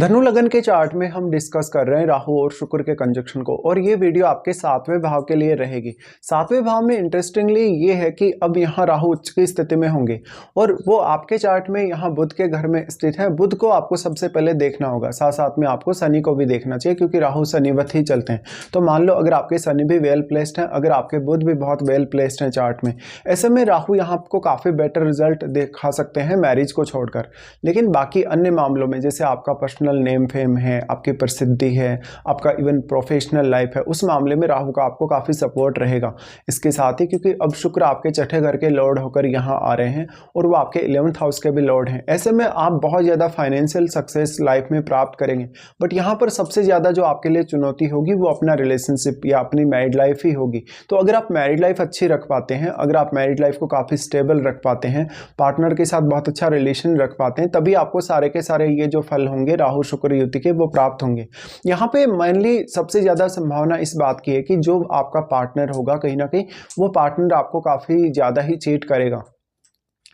धनु लगन के चार्ट में हम डिस्कस कर रहे हैं राहु और शुक्र के कंजक्शन को, और ये वीडियो आपके सातवें भाव के लिए रहेगी। सातवें भाव में इंटरेस्टिंगली ये है कि अब यहाँ राहु उच्च की स्थिति में होंगे और वो आपके चार्ट में यहाँ बुध के घर में स्थित है। बुध को आपको सबसे पहले देखना होगा, साथ साथ में आपको शनि को भी देखना चाहिए क्योंकि राहु शनिवत ही चलते हैं। तो मान लो अगर आपके शनि भी वेल प्लेस्ड है, अगर आपके बुध भी बहुत वेल प्लेस्ड है चार्ट में, ऐसे में राहु यहाँ आपको काफ़ी बेटर रिजल्ट दिखा सकते हैं मैरिज को छोड़कर। लेकिन बाकी अन्य मामलों में जैसे आपका पर्सनल नेम फेम है, आपकी प्रसिद्धि है, आपका इवन प्रोफेशनल लाइफ है, उस मामले में राहु का आपको काफ़ी सपोर्ट रहेगा। इसके साथ ही क्योंकि अब शुक्र आपके छठे घर के लॉर्ड होकर यहाँ आ रहे हैं और वो आपके 11th हाउस के भी लॉर्ड हैं, ऐसे में आप बहुत ज़्यादा फाइनेंशियल सक्सेस लाइफ में प्राप्त करेंगे। बट यहाँ पर सबसे ज़्यादा जो आपके लिए चुनौती होगी वो अपना रिलेशनशिप या अपनी मैरिड लाइफ ही होगी। तो अगर आप मैरिड लाइफ अच्छी रख पाते हैं, अगर आप मैरिड लाइफ को काफ़ी स्टेबल रख पाते हैं, पार्टनर के साथ बहुत अच्छा रिलेशन रख पाते हैं, तभी आपको सारे के सारे ये जो फल होंगे राहु शुक्र युति के वो प्राप्त होंगे। यहाँ पे मेनली सबसे ज़्यादा संभावना इस बात की है कि जो आपका पार्टनर होगा कहीं ना कहीं वो पार्टनर आपको काफ़ी ज़्यादा ही चीट करेगा।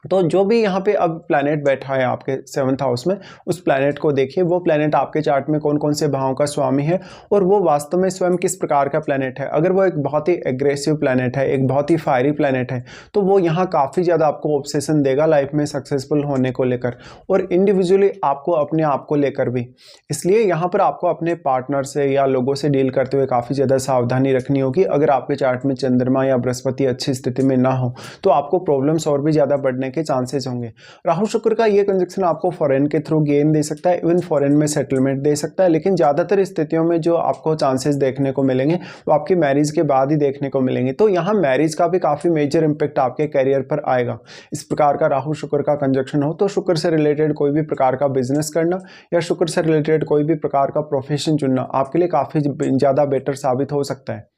तो जो भी यहाँ पे अब प्लैनेट बैठा है आपके 7th हाउस में, उस प्लैनेट को देखिए, वो प्लैनेट आपके चार्ट में कौन कौन से भावों का स्वामी है और वो वास्तव में स्वयं किस प्रकार का प्लैनेट है। अगर वो एक बहुत ही एग्रेसिव प्लैनेट है, एक बहुत ही फायरी प्लैनेट है, तो वो यहाँ काफ़ी ज़्यादा आपको ऑब्सेशन देगा लाइफ में सक्सेसफुल होने को लेकर और इंडिविजुअली आपको अपने आप को लेकर भी। इसलिए यहाँ पर आपको अपने पार्टनर से या लोगों से डील करते हुए काफ़ी ज़्यादा सावधानी रखनी होगी। अगर आपके चार्ट में चंद्रमा या बृहस्पति अच्छी स्थिति में ना हो तो आपको प्रॉब्लम्स और भी ज़्यादा बढ़ने के चांसेस होंगे। राहु शुक्र का ये कंजक्शन आपको फॉरेन के थ्रू गेन दे सकता है, इवन फॉरेन में सेटलमेंट दे सकता है, लेकिन ज़्यादातर स्थितियों में जो आपको चांसेस देखने को मिलेंगे वो आपकी मैरिज के बाद ही देखने को मिलेंगे। तो यहाँ मैरिज का भी काफ़ी मेजर इंपैक्ट आपके करियर पर आएगा। इस प्रकार का राहु शुक्र का कंजक्शन हो तो शुक्र से रिलेटेड कोई भी प्रकार का बिजनेस करना या शुक्र से रिलेटेड कोई भी प्रकार का प्रोफेशन चुनना आपके लिए काफ़ी ज़्यादा बेटर साबित हो सकता है।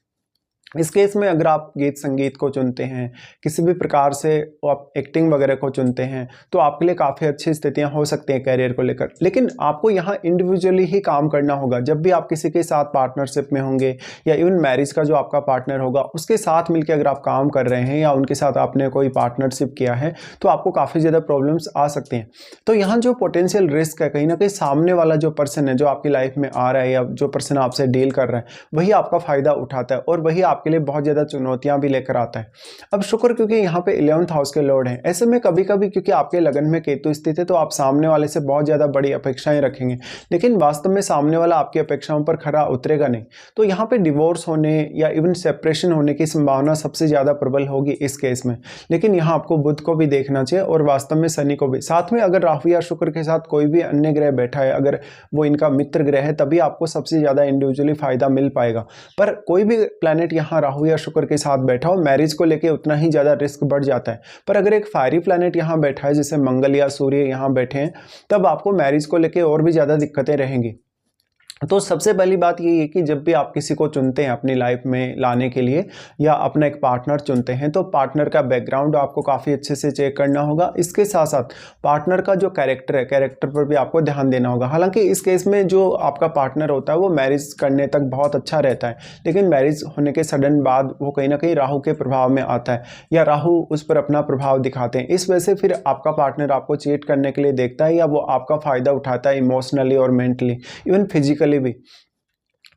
इस केस में अगर आप गीत संगीत को चुनते हैं, किसी भी प्रकार से आप एक्टिंग वगैरह को चुनते हैं, तो आपके लिए काफ़ी अच्छी स्थितियां हो सकती हैं करियर को लेकर। लेकिन आपको यहाँ इंडिविजुअली ही काम करना होगा। जब भी आप किसी के साथ पार्टनरशिप में होंगे या इवन मैरिज का जो आपका पार्टनर होगा उसके साथ मिलकर अगर आप काम कर रहे हैं या उनके साथ आपने कोई पार्टनरशिप किया है तो आपको काफ़ी ज़्यादा प्रॉब्लम्स आ सकती हैं। तो यहाँ जो पोटेंशियल रिस्क है, कहीं ना कहीं सामने वाला जो पर्सन है जो आपकी लाइफ में आ रहा है या जो पर्सन आपसे डील कर रहा है वही आपका फ़ायदा उठाता है और वही आपके लिए बहुत ज़्यादा चुनौतियां भी लेकर आता है। अब शुक्र क्योंकि यहाँ पे 11th हाउस के लॉर्ड हैं, ऐसे में कभी कभी क्योंकि आपके लगन में केतु स्थित है तो आप सामने वाले से बहुत ज़्यादा बड़ी अपेक्षाएं रखेंगे, लेकिन वास्तव में सामने वाला आपकी अपेक्षाओं पर खरा उतरेगा नहीं। तो यहाँ पे डिवोर्स होने या इवन सेपरेशन होने की संभावना सबसे ज़्यादा प्रबल होगी इस केस में। लेकिन यहाँ आपको बुध को भी देखना चाहिए और वास्तव में शनि को भी। साथ में अगर राहु या शुक्र के साथ कोई भी अन्य ग्रह बैठा है, अगर वो इनका मित्र ग्रह है, तभी आपको सबसे ज़्यादा इंडिविजुअली फायदा मिल पाएगा। पर कोई भी प्लैनेट यहाँ राहु या शुक्र के साथ बैठा हो, मैरिज को लेके उतना ही ज़्यादा रिस्क बढ़ जाता है। पर अगर एक फायरी प्लैनेट यहाँ बैठा है जैसे मंगल या सूर्य यहाँ बैठे हैं, तब आपको मैरिज को लेके और भी ज़्यादा दिक्कतें रहेंगी। तो सबसे पहली बात ये है कि जब भी आप किसी को चुनते हैं अपनी लाइफ में लाने के लिए या अपना एक पार्टनर चुनते हैं तो पार्टनर का बैकग्राउंड आपको काफ़ी अच्छे से चेक करना होगा। इसके साथ साथ पार्टनर का जो कैरेक्टर है, कैरेक्टर पर भी आपको ध्यान देना होगा। हालांकि इस केस में जो आपका पार्टनर होता है वो मैरिज करने तक बहुत अच्छा रहता है, लेकिन मैरिज होने के सडन बाद वो कहीं ना कहीं राहु के प्रभाव में आता है या राहु उस पर अपना प्रभाव दिखाते हैं। इस वजह से फिर आपका पार्टनर आपको चीट करने के लिए देखता है या वो आपका फ़ायदा उठाता है इमोशनली और मेंटली, इवन फिजिकली भी।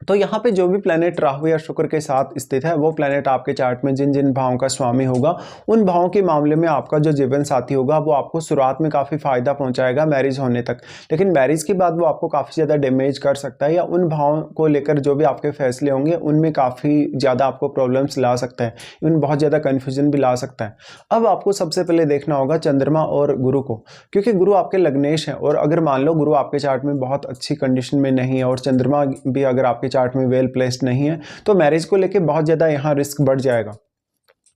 तो यहाँ पे जो भी प्लैनेट राहु या शुक्र के साथ स्थित है वो प्लैनेट आपके चार्ट में जिन जिन भावों का स्वामी होगा उन भावों के मामले में आपका जो जीवन साथी होगा वो आपको शुरुआत में काफ़ी फायदा पहुंचाएगा मैरिज होने तक, लेकिन मैरिज के बाद वो आपको काफ़ी ज़्यादा डैमेज कर सकता है या उन भावों को लेकर जो भी आपके फैसले होंगे उनमें काफ़ी ज़्यादा आपको प्रॉब्लम्स ला सकता है, इवन बहुत ज़्यादा कन्फ्यूजन भी ला सकता है। अब आपको सबसे पहले देखना होगा चंद्रमा और गुरु को, क्योंकि गुरु आपके लग्नेश है और अगर मान लो गुरु आपके चार्ट में बहुत अच्छी कंडीशन में नहीं है और चंद्रमा भी अगर आपके चार्ट में वेल प्लेस्ड नहीं है तो मैरिज को लेके बहुत ज़्यादा यहाँ रिस्क बढ़ जाएगा।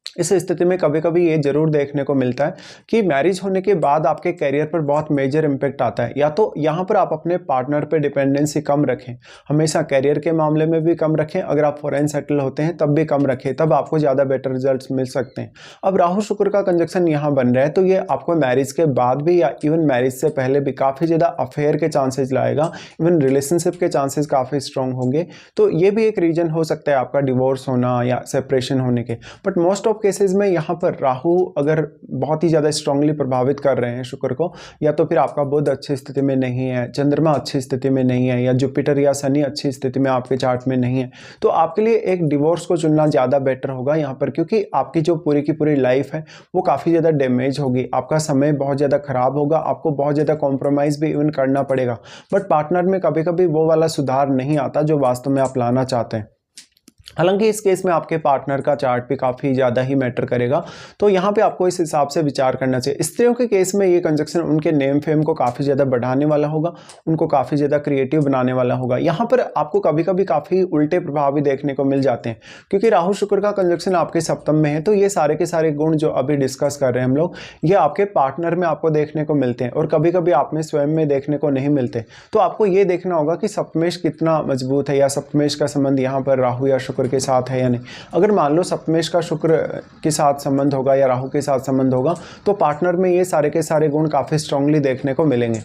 इस स्थिति में कभी कभी ये जरूर देखने को मिलता है कि मैरिज होने के बाद आपके करियर पर बहुत मेजर इंपैक्ट आता है। या तो यहाँ पर आप अपने पार्टनर पे डिपेंडेंसी कम रखें, हमेशा करियर के मामले में भी कम रखें, अगर आप फॉरेन सेटल होते हैं तब भी कम रखें, तब आपको ज़्यादा बेटर रिजल्ट्स मिल सकते हैं। अब राहु शुक्र का कंजक्शन यहाँ बन रहा है तो ये आपको मैरिज के बाद भी या इवन मैरिज से पहले भी काफ़ी ज़्यादा अफेयर के चांसेस लाएगा, इवन रिलेशनशिप के चांसेस काफ़ी स्ट्रॉन्ग होंगे। तो ये भी एक रीजन हो सकता है आपका डिवोर्स होना या सेपरेशन होने के। But most of of cases में यहाँ पर राहु अगर बहुत ही ज़्यादा स्ट्रांगली प्रभावित कर रहे हैं शुक्र को, या तो फिर आपका बुध अच्छी स्थिति में नहीं है, चंद्रमा अच्छी स्थिति में नहीं है, या जुपिटर या शनि अच्छी स्थिति में आपके चार्ट में नहीं है, तो आपके लिए एक डिवोर्स को चुनना ज़्यादा बेटर होगा यहाँ पर, क्योंकि आपकी जो पूरी की पूरी लाइफ है वो काफ़ी ज़्यादा डैमेज होगी, आपका समय बहुत ज़्यादा खराब होगा, आपको बहुत ज़्यादा कॉम्प्रोमाइज़ भी इवन करना पड़ेगा। बट पार्टनर में कभी कभी वो वाला सुधार नहीं आता जो वास्तव में आप लाना चाहते हैं। हालांकि इस केस में आपके पार्टनर का चार्ट भी काफ़ी ज़्यादा ही मैटर करेगा, तो यहाँ पे आपको इस हिसाब से विचार करना चाहिए। स्त्रियों के केस में ये कंजक्शन उनके नेम फेम को काफ़ी ज़्यादा बढ़ाने वाला होगा, उनको काफ़ी ज़्यादा क्रिएटिव बनाने वाला होगा। यहाँ पर आपको कभी कभी काफ़ी उल्टे प्रभाव भी देखने को मिल जाते हैं, क्योंकि राहु शुक्र का कंजक्शन आपके सप्तम में है, तो ये सारे के सारे गुण जो अभी डिस्कस कर रहे हैं हम लोग, ये आपके पार्टनर में आपको देखने को मिलते हैं और कभी कभी आप में स्वयं में देखने को नहीं मिलते। तो आपको ये देखना होगा कि सप्तमेश कितना मजबूत है, या सप्तमेश का संबंध यहाँ पर राहु या शुक्र के साथ है या नहीं। अगर मान लो सप्तमेश का शुक्र के साथ संबंध होगा या राहु के साथ संबंध होगा, तो पार्टनर में ये सारे के सारे गुण काफ़ी स्ट्रांगली देखने को मिलेंगे।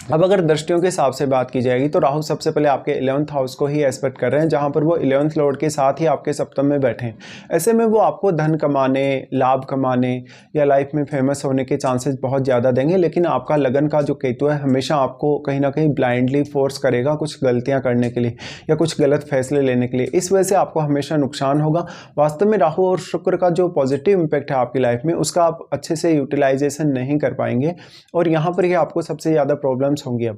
अब अगर दृष्टियों के हिसाब से बात की जाएगी तो राहु सबसे पहले आपके 11th हाउस को ही एस्पेक्ट कर रहे हैं, जहां पर वो 11th लॉर्ड के साथ ही आपके सप्तम में बैठे हैं। ऐसे में वो आपको धन कमाने, लाभ कमाने या लाइफ में फेमस होने के चांसेस बहुत ज़्यादा देंगे, लेकिन आपका लगन का जो केतु है हमेशा आपको कहीं ना कहीं ब्लाइंडली फोर्स करेगा कुछ गलतियाँ करने के लिए या कुछ गलत फैसले लेने के लिए। इस वजह से आपको हमेशा नुकसान होगा। वास्तव में राहु और शुक्र का जो पॉजिटिव इम्पैक्ट है आपकी लाइफ में, उसका आप अच्छे से यूटिलाइजेशन नहीं कर पाएंगे और यहाँ पर ही आपको सबसे ज़्यादा प्रॉब्लम होंगी। अब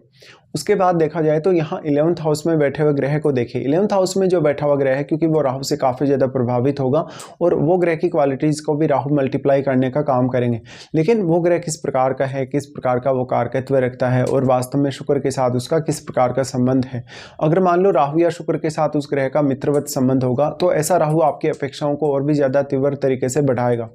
उसके बाद देखा जाए तो यहाँ 11th हाउस में बैठे हुए ग्रह को देखिए। 11th हाउस में जो बैठा हुआ ग्रह है, क्योंकि वो राहु से काफ़ी ज़्यादा प्रभावित होगा और वो ग्रह की क्वालिटीज़ को भी राहु मल्टीप्लाई करने का काम करेंगे। लेकिन वो ग्रह किस प्रकार का है, किस प्रकार का वो कारकत्व रखता है और वास्तव में शुक्र के साथ उसका किस प्रकार का संबंध है। अगर मान लो राहु या शुक्र के साथ उस ग्रह का मित्रवत संबंध होगा, तो ऐसा राहु आपकी अपेक्षाओं को और भी ज़्यादा तीव्र तरीके से बढ़ाएगा।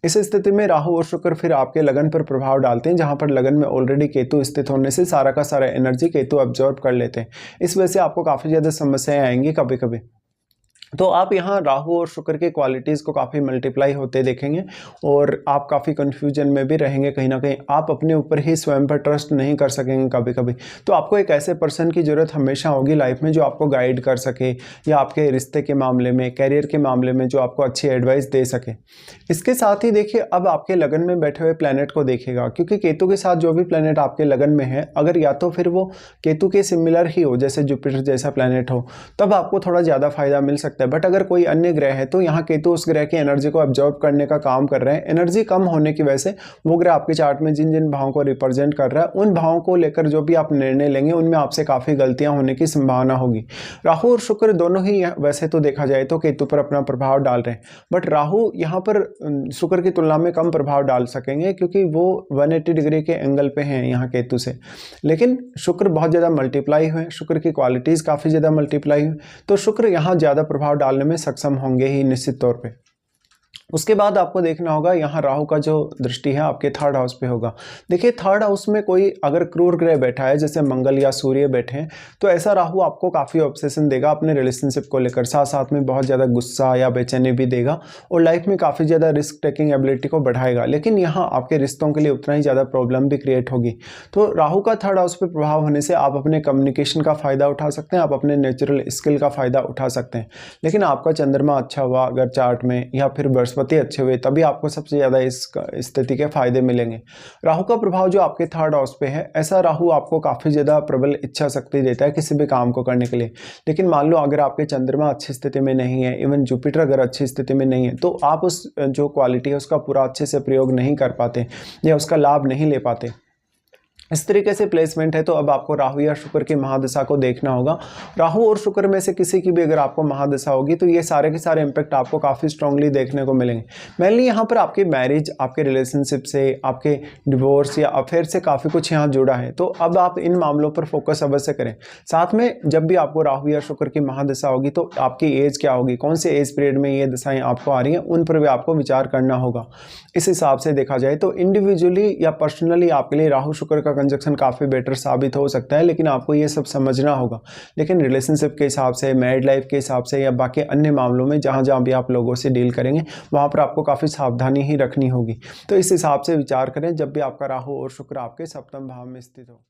इस स्थिति में राहु और शुक्र फिर आपके लगन पर प्रभाव डालते हैं, जहां पर लगन में ऑलरेडी केतु स्थित होने से सारा का सारा एनर्जी केतु अब्जॉर्ब कर लेते हैं। इस वजह से आपको काफ़ी ज़्यादा समस्याएं आएंगी कभी कभी। तो आप यहाँ राहु और शुक्र के क्वालिटीज़ को काफ़ी मल्टीप्लाई होते देखेंगे और आप काफ़ी कन्फ्यूजन में भी रहेंगे। कहीं ना कहीं आप अपने ऊपर ही स्वयं पर ट्रस्ट नहीं कर सकेंगे कभी कभी। तो आपको एक ऐसे पर्सन की ज़रूरत हमेशा होगी लाइफ में जो आपको गाइड कर सके, या आपके रिश्ते के मामले में, कैरियर के मामले में जो आपको अच्छी एडवाइस दे सके। इसके साथ ही देखिए, अब आपके लगन में बैठे हुए प्लैनेट को देखिएगा, क्योंकि केतु के साथ जो भी प्लैनेट आपके लगन में है, अगर या तो फिर वो केतु के सिमिलर ही हो, जैसे जुपिटर जैसा प्लैनेट हो, तब आपको थोड़ा ज़्यादा फायदा मिल सकता है। बट अगर कोई अन्य ग्रह है तो यहाँ केतु उस ग्रह की एनर्जी को अब्जॉर्ब करने का काम कर रहे हैं। एनर्जी कम होने की वजह से वो ग्रह आपके चार्ट में जिन जिन भावों को रिप्रेजेंट कर रहा है, उन भावों को लेकर जो भी आप निर्णय लेंगे उनमें आपसे काफ़ी गलतियां होने की संभावना होगी। राहु और शुक्र दोनों ही वैसे तो देखा जाए तो केतु पर अपना प्रभाव डाल रहे हैं, बट राहु यहाँ पर शुक्र की तुलना में कम प्रभाव डाल सकेंगे, क्योंकि वो 180 डिग्री के एंगल पे हैं यहाँ केतु से। लेकिन शुक्र बहुत ज़्यादा मल्टीप्लाई हुए, शुक्र की क्वालिटीज़ काफ़ी ज़्यादा मल्टीप्लाई हुई, तो शुक्र यहाँ ज़्यादा प्रभाव डालने में सक्षम होंगे ही निश्चित तौर पे। उसके बाद आपको देखना होगा यहाँ राहु का जो दृष्टि है आपके 3rd हाउस पे होगा। देखिए 3rd हाउस में कोई अगर क्रूर ग्रह बैठा है, जैसे मंगल या सूर्य बैठे हैं, तो ऐसा राहु आपको काफ़ी ऑब्सेशन देगा अपने रिलेशनशिप को लेकर, साथ साथ में बहुत ज़्यादा गुस्सा या बेचैनी भी देगा और लाइफ में काफ़ी ज़्यादा रिस्क टेकिंग एबिलिटी को बढ़ाएगा। लेकिन यहाँ आपके रिश्तों के लिए उतना ही ज़्यादा प्रॉब्लम भी क्रिएट होगी। तो राहु का 3rd हाउस पर प्रभाव होने से आप अपने कम्युनिकेशन का फ़ायदा उठा सकते हैं, आप अपने नेचुरल स्किल का फ़ायदा उठा सकते हैं। लेकिन आपका चंद्रमा अच्छा हुआ अगर चार्ट में, या फिर बृहस्पति अच्छे हुए, तभी आपको सबसे ज़्यादा इस स्थिति के फायदे मिलेंगे। राहु का प्रभाव जो आपके 3rd हाउस पे है, ऐसा राहु आपको काफ़ी ज़्यादा प्रबल इच्छा शक्ति देता है किसी भी काम को करने के लिए। लेकिन मान लो अगर आपके चंद्रमा अच्छी स्थिति में नहीं है, इवन जुपिटर अगर अच्छी स्थिति में नहीं है, तो आप उस जो क्वालिटी है उसका पूरा अच्छे से प्रयोग नहीं कर पाते या उसका लाभ नहीं ले पाते। इस तरीके से प्लेसमेंट है। तो अब आपको राहु या शुक्र की महादशा को देखना होगा। राहु और शुक्र में से किसी की भी अगर आपको महादशा होगी तो ये सारे के सारे इंपैक्ट आपको काफ़ी स्ट्रांगली देखने को मिलेंगे। मेनली यहाँ पर आपकी मैरिज, आपके रिलेशनशिप से, आपके डिवोर्स या अफेयर से काफ़ी कुछ यहाँ जुड़ा है। तो अब आप इन मामलों पर फोकस अवश्य करें। साथ में जब भी आपको राहु या शुक्र की महादशा होगी तो आपकी एज क्या होगी, कौन से एज पीरियड में ये दशाएँ आपको आ रही हैं, उन पर भी आपको विचार करना होगा। इस हिसाब से देखा जाए तो इंडिविजुअली या पर्सनली आपके लिए राहु शुक्र का कंजक्शन काफ़ी बेटर साबित हो सकता है, लेकिन आपको ये सब समझना होगा। लेकिन रिलेशनशिप के हिसाब से, मैरिड लाइफ के हिसाब से या बाकी अन्य मामलों में जहाँ जहाँ भी आप लोगों से डील करेंगे वहाँ पर आपको काफ़ी सावधानी ही रखनी होगी। तो इस हिसाब से विचार करें जब भी आपका राहु और शुक्र आपके सप्तम भाव में स्थित हो।